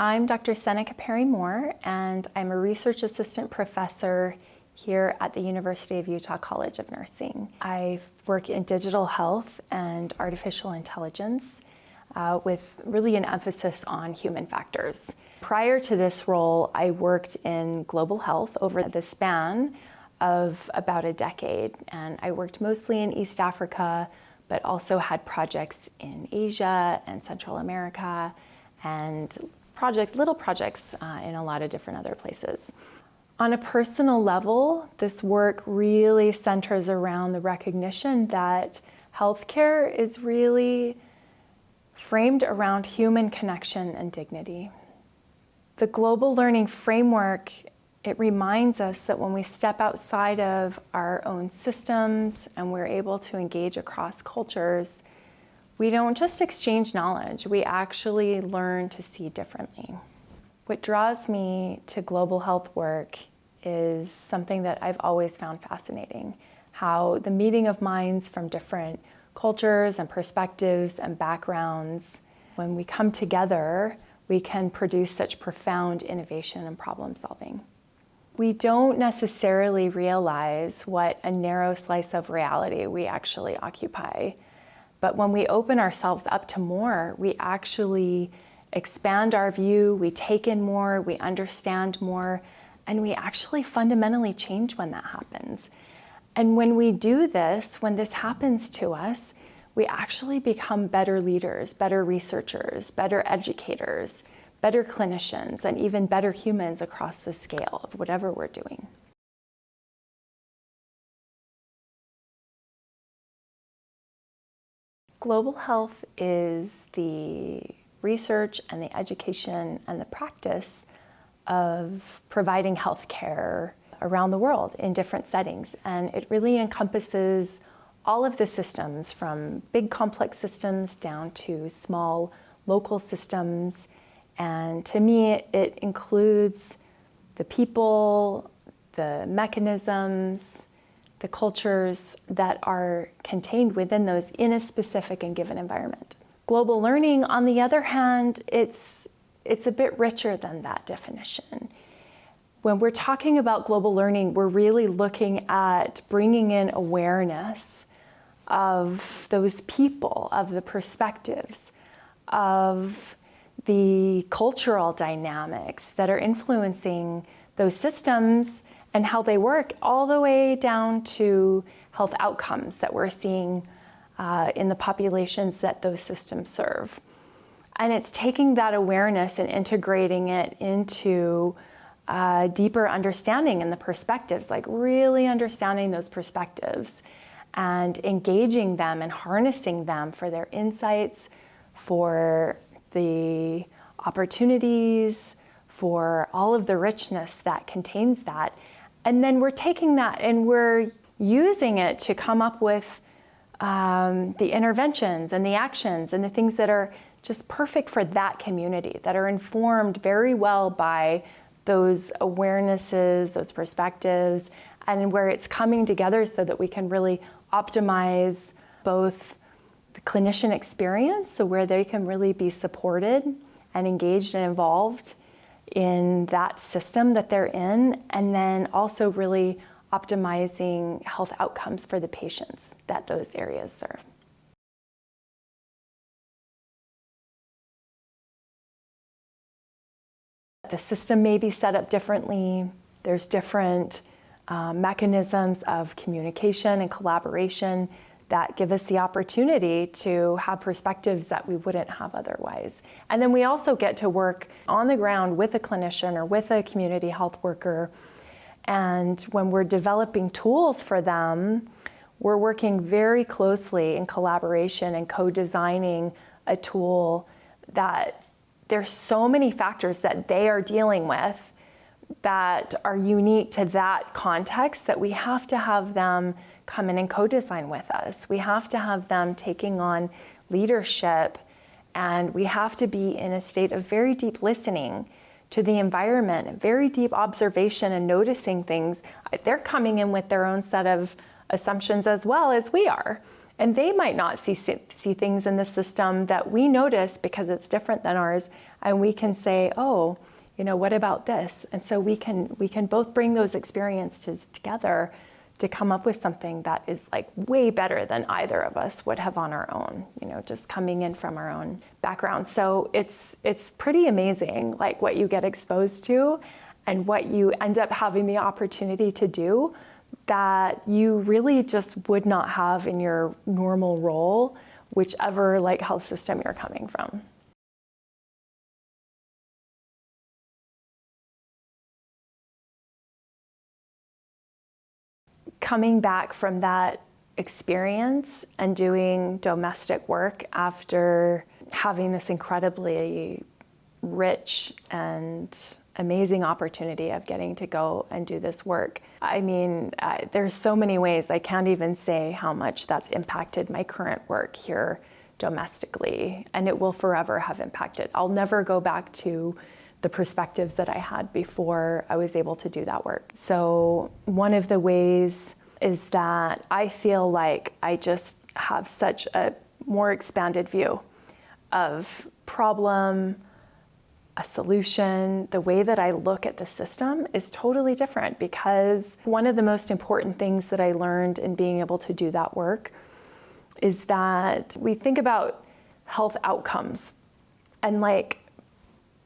I'm Dr. Seneca Moore, and I'm a research assistant professor here at the University of Utah College of Nursing. I work in digital health and artificial intelligence with really an emphasis on human factors. Prior to this role, I worked in global health over the span of about a decade, and I worked mostly in East Africa, but also had projects in Asia and Central America, and little projects in a lot of different other places. On a personal level, this work really centers around the recognition that healthcare is really framed around human connection and dignity. The global learning framework, it reminds us that when we step outside of our own systems and we're able to engage across cultures, we don't just exchange knowledge, we actually learn to see differently. What draws me to global health work is something that I've always found fascinating, how the meeting of minds from different cultures and perspectives and backgrounds, when we come together, we can produce such profound innovation and problem solving. We don't necessarily realize what a narrow slice of reality we actually occupy. But when we open ourselves up to more, we actually expand our view, we take in more, we understand more, and we actually fundamentally change when that happens. And when we do this, when this happens to us, we actually become better leaders, better researchers, better educators, better clinicians, and even better humans across the scale of whatever we're doing. Global health is the research and the education and the practice of providing health care around the world in different settings. And it really encompasses all of the systems, from big complex systems down to small local systems. And to me, it includes the people, the mechanisms, the cultures that are contained within those in a specific and given environment. Global learning, on the other hand, it's a bit richer than that definition. When we're talking about global learning, we're really looking at bringing in awareness of those people, of the perspectives, of the cultural dynamics that are influencing those systems and how they work, all the way down to health outcomes that we're seeing in the populations that those systems serve. And it's taking that awareness and integrating it into deeper understanding and the perspectives, like really understanding those perspectives and engaging them and harnessing them for their insights, for the opportunities, for all of the richness that contains that. And then we're taking that and we're using it to come up with the interventions and the actions and the things that are just perfect for that community, that are informed very well by those awarenesses, those perspectives, and where it's coming together so that we can really optimize both the clinician experience, so where they can really be supported and engaged and involved in that system that they're in, and then also really optimizing health outcomes for the patients that those areas serve. The system may be set up differently. There's different mechanisms of communication and collaboration that give us the opportunity to have perspectives that we wouldn't have otherwise. And then we also get to work on the ground with a clinician or with a community health worker. And when we're developing tools for them, we're working very closely in collaboration and co-designing a tool that there's so many factors that they are dealing with that are unique to that context that we have to have them come in and co-design with us. We have to have them taking on leadership, and we have to be in a state of very deep listening to the environment, very deep observation and noticing things. They're coming in with their own set of assumptions as well as we are. And they might not see things in the system that we notice because it's different than ours. And we can say, oh, what about this? And so we can both bring those experiences together to come up with something that is like way better than either of us would have on our own, just coming in from our own background. So it's pretty amazing, like what you get exposed to and what you end up having the opportunity to do that you really just would not have in your normal role, whichever like health system you're coming from. Coming back from that experience and doing domestic work after having this incredibly rich and amazing opportunity of getting to go and do this work. I mean, there's so many ways. I can't even say how much that's impacted my current work here domestically, and it will forever have impacted. I'll never go back to the perspectives that I had before I was able to do that work. So one of the ways is that I feel like I just have such a more expanded view of problem, a solution. The way that I look at the system is totally different, because one of the most important things that I learned in being able to do that work is that we think about health outcomes, and like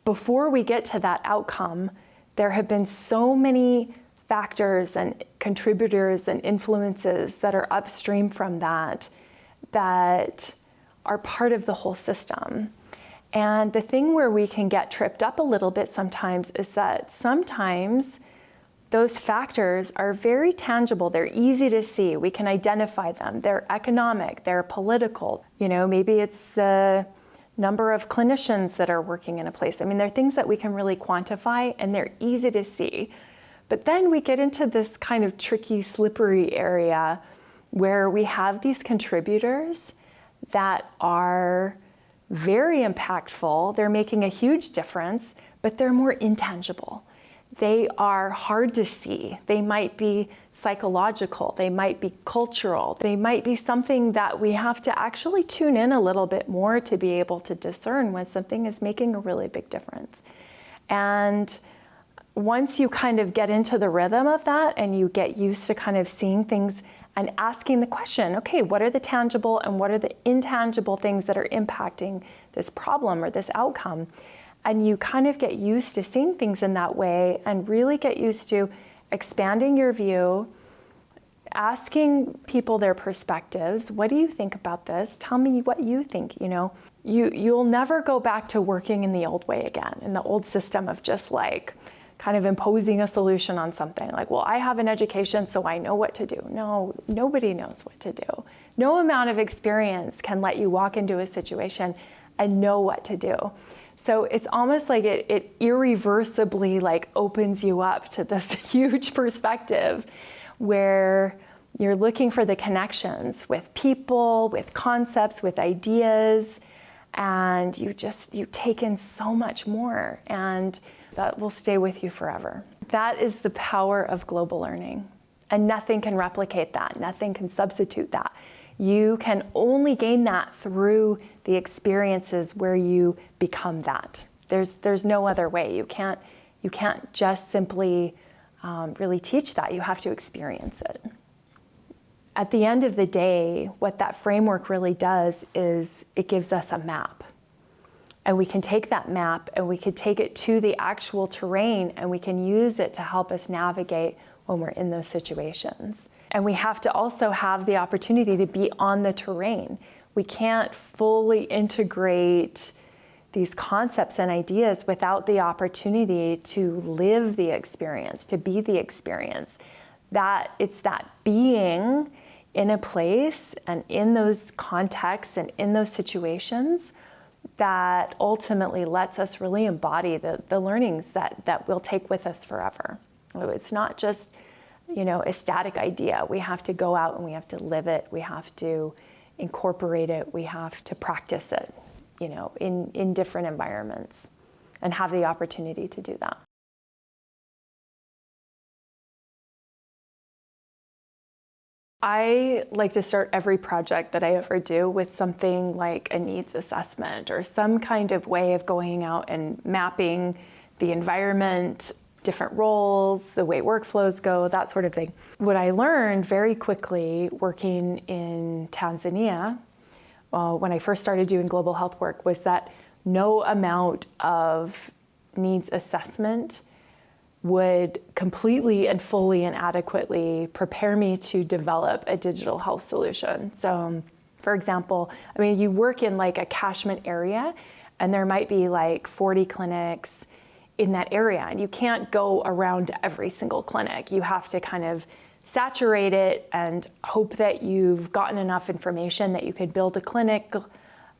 before we get to that outcome, there have been so many factors and contributors and influences that are upstream from that are part of the whole system. And the thing where we can get tripped up a little bit sometimes is that sometimes those factors are very tangible. They're easy to see. We can identify them. They're economic, they're political. Maybe it's the number of clinicians that are working in a place. I mean, they're things that we can really quantify and they're easy to see. But then we get into this kind of tricky, slippery area where we have these contributors that are very impactful. They're making a huge difference, but they're more intangible. They are hard to see. They might be psychological. They might be cultural. They might be something that we have to actually tune in a little bit more to be able to discern when something is making a really big difference. And once you kind of get into the rhythm of that and you get used to kind of seeing things and asking the question, okay, what are the tangible and what are the intangible things that are impacting this problem or this outcome? And you kind of get used to seeing things in that way and really get used to expanding your view, asking people their perspectives. What do you think about this? Tell me what you think. You'll never go back to working in the old way again, in the old system of just like kind of imposing a solution on something. Like, well, I have an education, so I know what to do. No, nobody knows what to do. No amount of experience can let you walk into a situation and know what to do. So it's almost like it irreversibly like opens you up to this huge perspective where you're looking for the connections with people, with concepts, with ideas, and you take in so much more, and that will stay with you forever. That is the power of global learning, and nothing can replicate that. Nothing can substitute that. You can only gain that through the experiences where you become that. There's no other way. You can't just simply really teach that. You have to experience it. At the end of the day, what that framework really does is it gives us a map. And we can take that map and we could take it to the actual terrain and we can use it to help us navigate when we're in those situations. And we have to also have the opportunity to be on the terrain. We can't fully integrate these concepts and ideas without the opportunity to live the experience, to be the experience. That it's that being in a place and in those contexts and in those situations that ultimately lets us really embody the learnings that we'll take with us forever. It's not just, a static idea. We have to go out and we have to live it. We have to incorporate it. We have to practice it, in different environments and have the opportunity to do that. I like to start every project that I ever do with something like a needs assessment or some kind of way of going out and mapping the environment, different roles, the way workflows go, that sort of thing. What I learned very quickly working in Tanzania, when I first started doing global health work, was that no amount of needs assessment would completely and fully and adequately prepare me to develop a digital health solution. So, for example, you work in like a catchment area, and there might be like 40 clinics in that area, and you can't go around to every single clinic. You have to kind of saturate it and hope that you've gotten enough information that you could build a clinic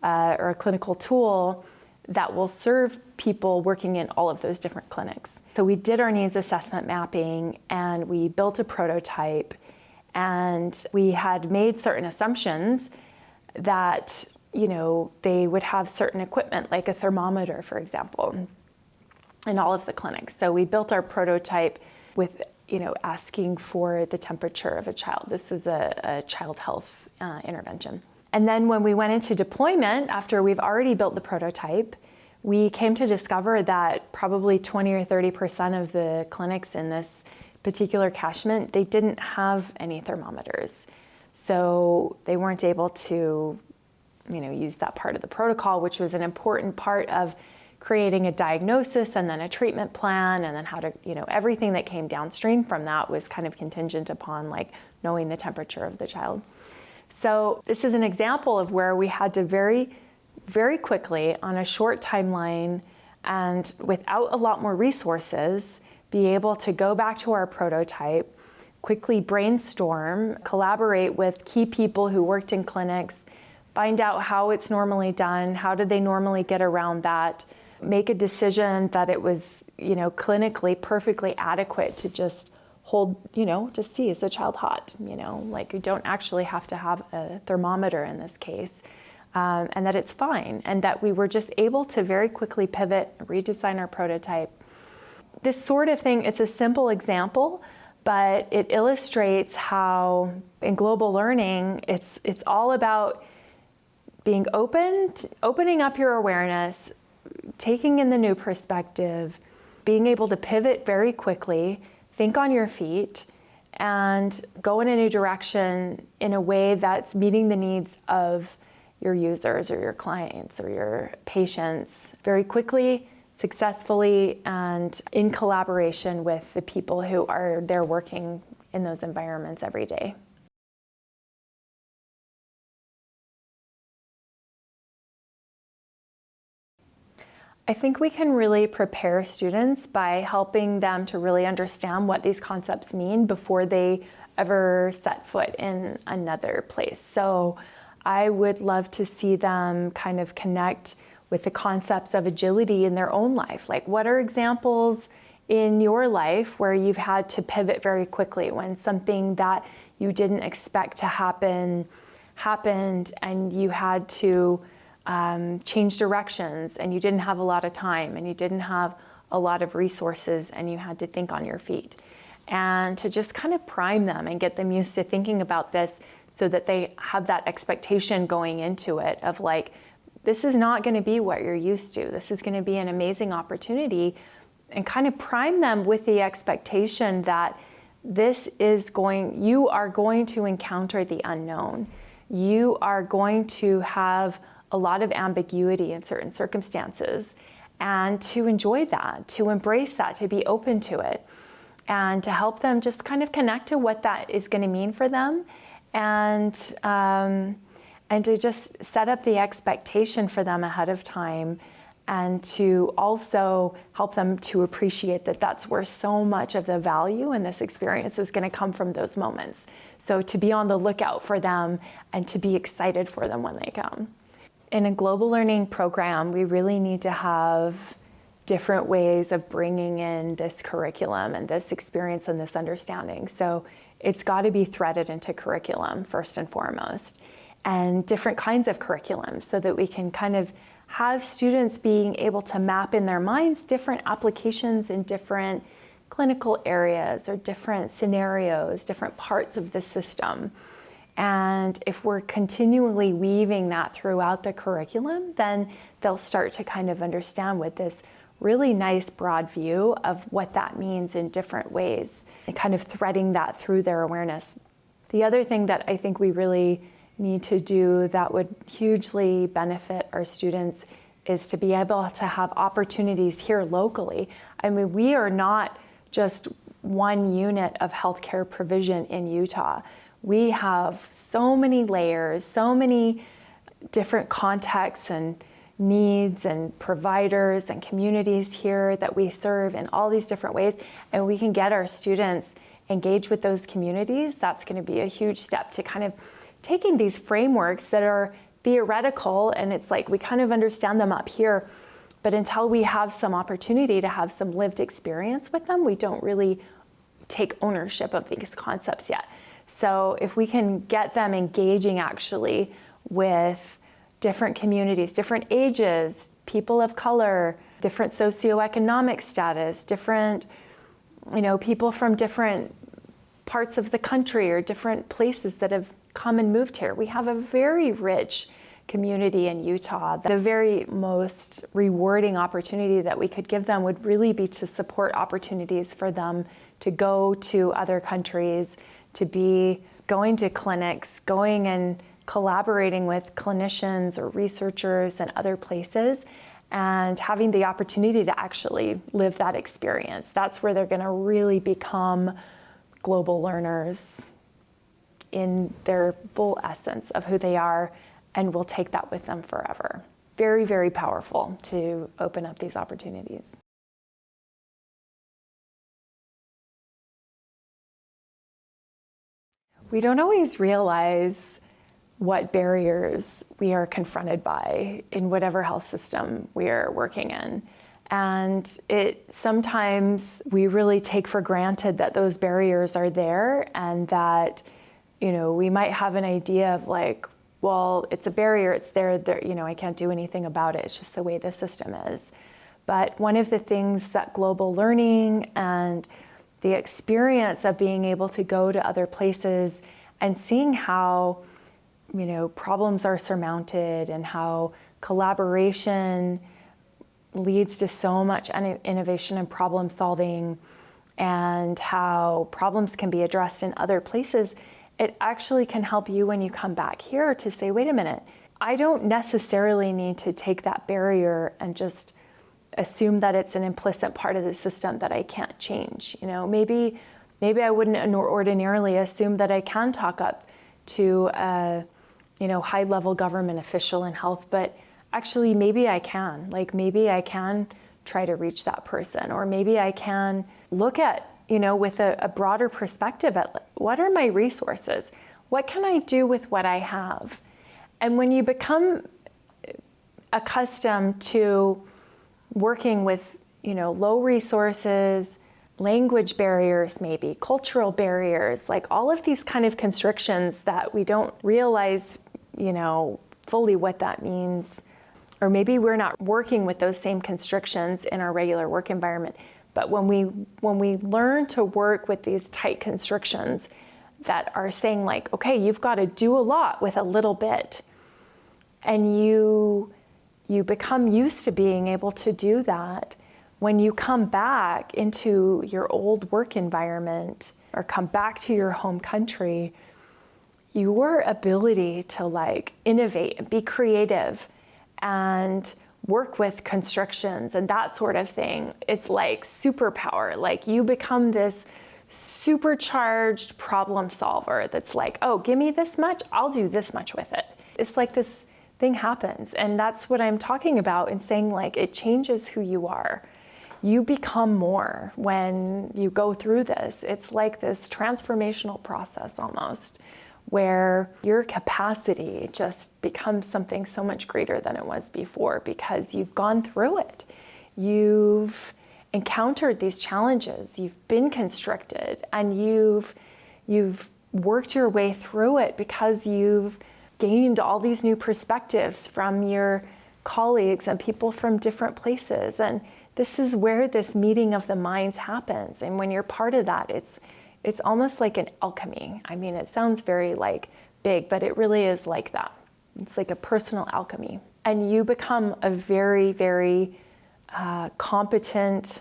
or a clinical tool that will serve people working in all of those different clinics. So we did our needs assessment mapping, and we built a prototype, and we had made certain assumptions that, they would have certain equipment, like a thermometer, for example, in all of the clinics. So we built our prototype with, asking for the temperature of a child. This is a child health intervention. And then when we went into deployment, after we've already built the prototype, we came to discover that probably 20 or 30% of the clinics in this particular catchment, they didn't have any thermometers. So they weren't able to, use that part of the protocol, which was an important part of creating a diagnosis and then a treatment plan, and then how to, everything that came downstream from that was kind of contingent upon like knowing the temperature of the child. So this is an example of where we had to very, very quickly on a short timeline and without a lot more resources, be able to go back to our prototype, quickly brainstorm, collaborate with key people who worked in clinics, find out how it's normally done, how did they normally get around that, make a decision that it was, clinically perfectly adequate to just hold, just see, is the child hot? Like you don't actually have to have a thermometer in this case, and that it's fine, and that we were just able to very quickly pivot, redesign our prototype. This sort of thing, it's a simple example, but it illustrates how in global learning, it's all about being open, opening up your awareness, taking in the new perspective, being able to pivot very quickly, think on your feet, and go in a new direction in a way that's meeting the needs of your users or your clients or your patients very quickly, successfully, and in collaboration with the people who are there working in those environments every day. I think we can really prepare students by helping them to really understand what these concepts mean before they ever set foot in another place. So I would love to see them kind of connect with the concepts of agility in their own life. Like, what are examples in your life where you've had to pivot very quickly when something that you didn't expect to happen happened, and you had to change directions, and you didn't have a lot of time, and you didn't have a lot of resources, and you had to think on your feet. And to just kind of prime them and get them used to thinking about this so that they have that expectation going into it of like, this is not going to be what you're used to. This is going to be an amazing opportunity, and kind of prime them with the expectation that you are going to encounter the unknown. You are going to have a lot of ambiguity in certain circumstances, and to enjoy that, to embrace that, to be open to it, and to help them just kind of connect to what that is going to mean for them, and to just set up the expectation for them ahead of time, and to also help them to appreciate that that's where so much of the value in this experience is going to come from those moments. So to be on the lookout for them and to be excited for them when they come. In a global learning program, we really need to have different ways of bringing in this curriculum and this experience and this understanding. So it's got to be threaded into curriculum first and foremost, and different kinds of curriculum, so that we can kind of have students being able to map in their minds different applications in different clinical areas or different scenarios, different parts of the system, And if we're continually weaving that throughout the curriculum, then they'll start to kind of understand with this really nice broad view of what that means in different ways, and kind of threading that through their awareness. The other thing that I think we really need to do that would hugely benefit our students is to be able to have opportunities here locally. I mean, we are not just one unit of healthcare provision in Utah. We have so many layers, so many different contexts and needs and providers and communities here that we serve in all these different ways, and we can get our students engaged with those communities. That's going to be a huge step to kind of taking these frameworks that are theoretical, and it's like we kind of understand them up here, but until we have some opportunity to have some lived experience with them, we don't really take ownership of these concepts yet. So if we can get them engaging actually with different communities, different ages, people of color, different socioeconomic status, different, people from different parts of the country or different places that have come and moved here. We have a very rich community in Utah. The very most rewarding opportunity that we could give them would really be to support opportunities for them to go to other countries, to be going to clinics, going and collaborating with clinicians or researchers and other places, and having the opportunity to actually live that experience. That's where they're going to really become global learners in their full essence of who they are, and will take that with them forever. Very, very powerful to open up these opportunities. We don't always realize what barriers we are confronted by in whatever health system we are working in. And sometimes we really take for granted that those barriers are there, and that, we might have an idea of like, well, it's a barrier, it's there, I can't do anything about it. It's just the way the system is. But one of the things that global learning and the experience of being able to go to other places and seeing how, problems are surmounted and how collaboration leads to so much innovation and problem solving, and how problems can be addressed in other places, it actually can help you when you come back here to say, wait a minute, I don't necessarily need to take that barrier and just assume that it's an implicit part of the system that I can't change. Maybe I wouldn't ordinarily assume that I can talk up to a, high-level government official in health, but actually maybe I can. Like maybe I can try to reach that person, or maybe I can look at, with a broader perspective at what are my resources? What can I do with what I have? And when you become accustomed to working with, low resources, language barriers, maybe cultural barriers, like all of these kind of constrictions that we don't realize, fully what that means, or maybe we're not working with those same constrictions in our regular work environment. But when we learn to work with these tight constrictions that are saying like, okay, you've got to do a lot with a little bit, and you become used to being able to do that, when you come back into your old work environment or come back to your home country, your ability to innovate and be creative and work with constrictions and that sort of thing, it's like superpower. Like you become this supercharged problem solver that's like, oh, give me this much, I'll do this much with it. It's like this thing happens. And that's what I'm talking about in saying like it changes who you are. You become more when you go through this. It's like this transformational process almost, where your capacity just becomes something so much greater than it was before because you've gone through it. You've encountered these challenges, you've been constricted, and you've worked your way through it because you've gained all these new perspectives from your colleagues and people from different places. And this is where this meeting of the minds happens. And when you're part of that, it's almost like an alchemy. I mean, it sounds very big, but it really is like that. It's like a personal alchemy. And you become a very, very competent,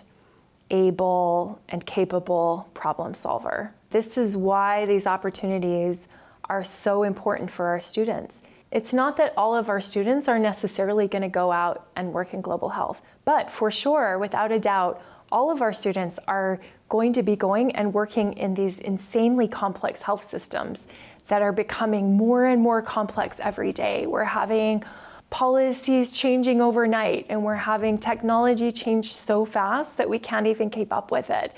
able, and capable problem solver. This is why these opportunities are so important for our students. It's not that all of our students are necessarily going to go out and work in global health, but for sure, without a doubt, all of our students are going to be going and working in these insanely complex health systems that are becoming more and more complex every day. We're having policies changing overnight, and we're having technology change so fast that we can't even keep up with it.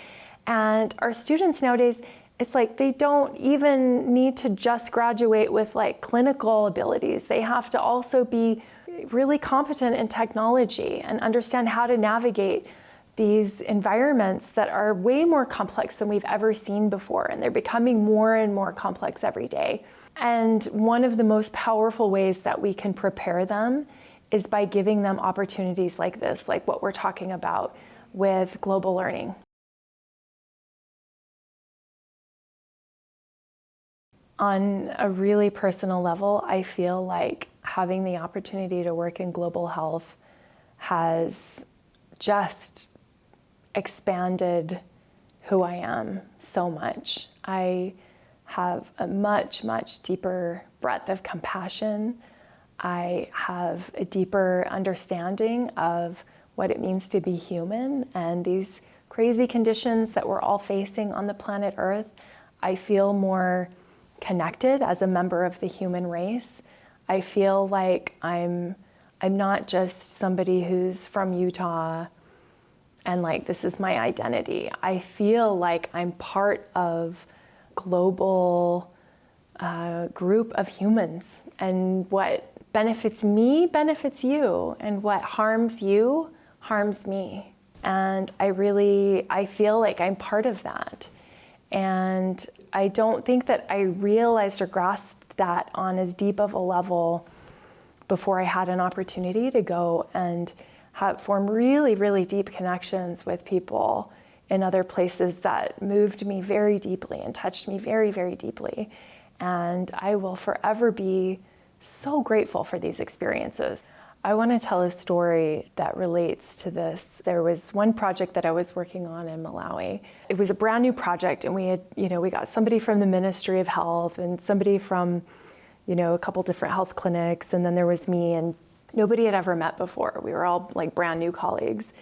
And our students nowadays, it's like they don't even need to just graduate with like clinical abilities. They have to also be really competent in technology and understand how to navigate these environments that are way more complex than we've ever seen before. And they're becoming more and more complex every day. And one of the most powerful ways that we can prepare them is by giving them opportunities like this, like what we're talking about with global learning. On a really personal level, I feel like having the opportunity to work in global health has just expanded who I am so much. I have a much, much deeper breadth of compassion. I have a deeper understanding of what it means to be human and these crazy conditions that we're all facing on the planet Earth. I feel more connected as a member of the human race. I feel like I'm not just somebody who's from Utah and like this is my identity. I feel like I'm part of global group of humans, and what benefits me benefits you, and what harms you harms me. And I feel like I'm part of that. And I don't think that I realized or grasped that on as deep of a level before I had an opportunity to go and form really, really deep connections with people in other places that moved me very deeply and touched me very, very deeply. And I will forever be so grateful for these experiences. I want to tell a story that relates to this. There was one project that I was working on in Malawi. It was a brand new project, and we got somebody from the Ministry of Health and somebody from, a couple different health clinics, and then there was me, and nobody had ever met before. We were all like brand new colleagues.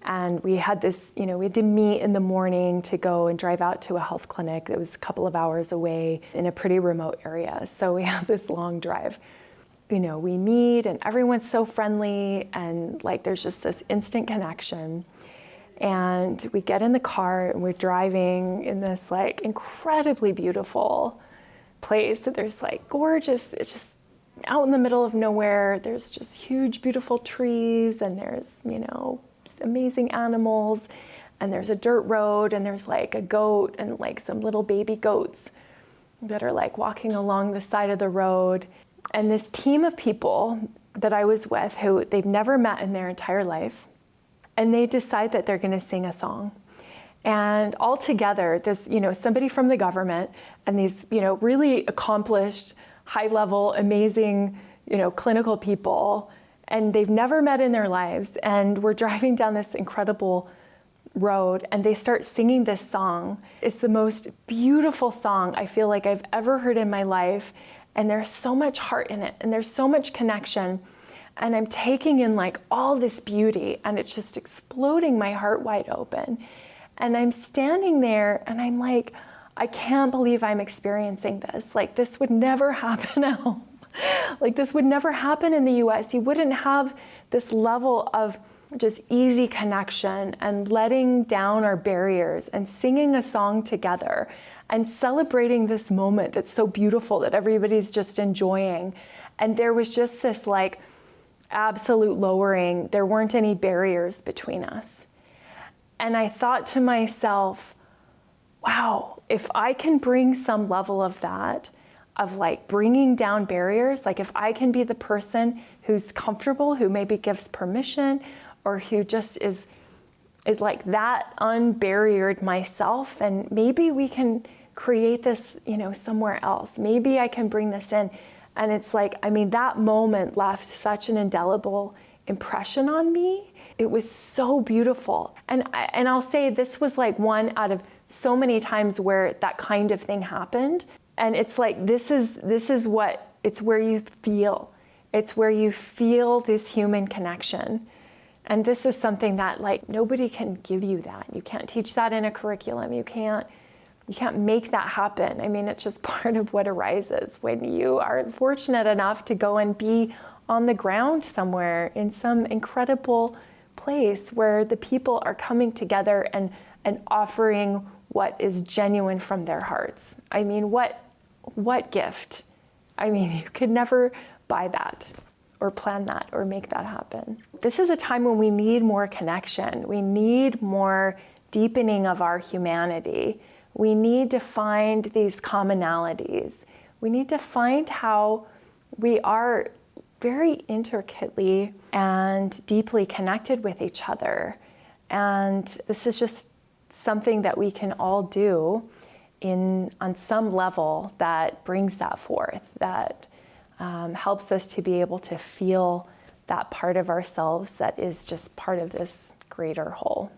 And we had this, we had to meet in the morning to go and drive out to a health clinic that was a couple of hours away in a pretty remote area. So we have this long drive. We meet and everyone's so friendly, and like there's just this instant connection. And we get in the car and we're driving in this like incredibly beautiful place. There's like gorgeous, it's just out in the middle of nowhere. There's just huge, beautiful trees, and there's, amazing animals, and there's a dirt road, and there's like a goat and like some little baby goats that are like walking along the side of the road. And this team of people that I was with, who they've never met in their entire life, and they decide that they're going to sing a song. And all together, this, somebody from the government and these, really accomplished, high-level, amazing, clinical people, and they've never met in their lives. And we're driving down this incredible road, and they start singing this song. It's the most beautiful song I feel like I've ever heard in my life. And there's so much heart in it, and there's so much connection. And I'm taking in like all this beauty, and it's just exploding my heart wide open. And I'm standing there and I'm like, I can't believe I'm experiencing this. Like this would never happen at home. Like this would never happen in the US. You wouldn't have this level of just easy connection and letting down our barriers and singing a song together and celebrating this moment that's so beautiful that everybody's just enjoying. And there was just this like absolute lowering. There weren't any barriers between us. And I thought to myself, wow, if I can bring some level of that, of like bringing down barriers, like if I can be the person who's comfortable, who maybe gives permission, or who just is like that unbarriered myself, and maybe we can create this, somewhere else. Maybe I can bring this in. And it's like, that moment left such an indelible impression on me. It was so beautiful. And I'll say this was like one out of so many times where that kind of thing happened. And it's like, this is what, it's where you feel. It's where you feel this human connection. And this is something that like nobody can give you that. You can't teach that in a curriculum. You can't make that happen. It's just part of what arises when you are fortunate enough to go and be on the ground somewhere in some incredible place where the people are coming together and offering what is genuine from their hearts. What gift? You could never buy that or plan that or make that happen. This is a time when we need more connection. We need more deepening of our humanity. We need to find these commonalities. We need to find how we are very intricately and deeply connected with each other. And this is just something that we can all do on some level that brings that forth, that helps us to be able to feel that part of ourselves that is just part of this greater whole.